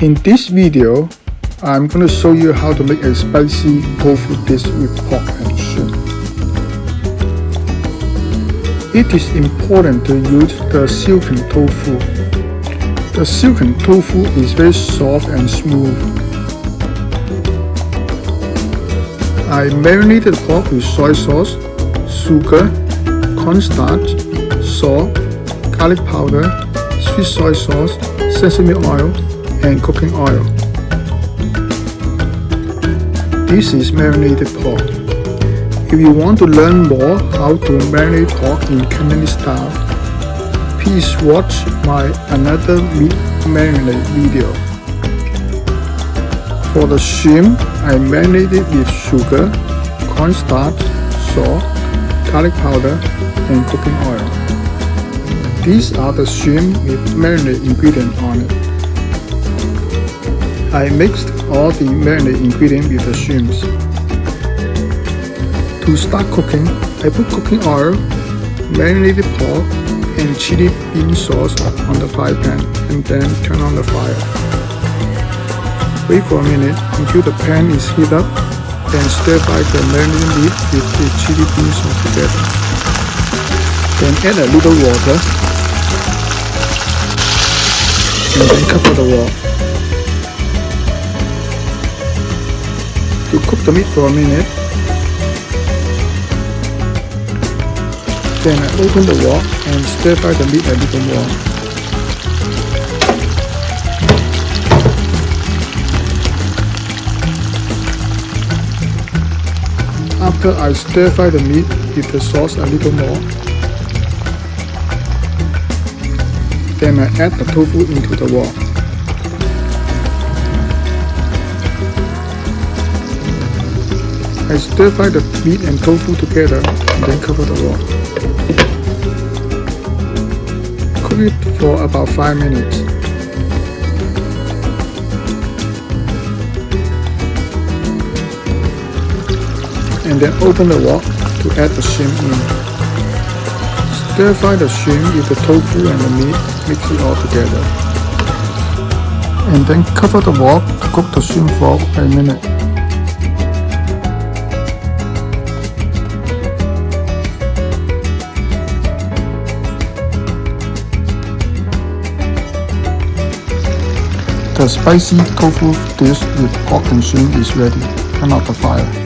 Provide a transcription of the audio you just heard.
In this video, I'm going to show you how to make a spicy tofu dish with pork and shrimp. It is important to use the silken tofu. The silken tofu is very soft and smooth. I marinated pork with soy sauce, sugar, cornstarch, salt, garlic powder, sweet soy sauce, sesame oil, and cooking oil. This is marinated pork. If you want to learn more how to marinate pork in Cantonese style, please watch my another meat marinade video. For the shrimp, I marinated with sugar, cornstarch, salt, garlic powder, and cooking oil. These are the shrimp with marinade ingredient on it. I mixed all the marinade ingredient with the shrimps. To start cooking, I put cooking oil, marinated pork, and chili bean sauce on the fry pan and then turn on the fire. Wait for a minute until the pan is heated up, then stir fry the marinated meat with the chili bean sauce together. Then add a little water and then cover the wok. To cook the meat for a minute, then I open the wok and stir fry the meat a little more. After I stir fry the meat with the sauce a little more, then I add the tofu into the wok. I stir fry the meat and tofu together and then cover the wok. Cook it for about 5 minutes. And then open the wok to add the shrimp in. Stir fry the shrimp with the tofu and the meat, mix it all together. And then cover the wok to cook the shrimp for a minute. The spicy tofu dish with pork and shrimp is ready. Turn off the fire.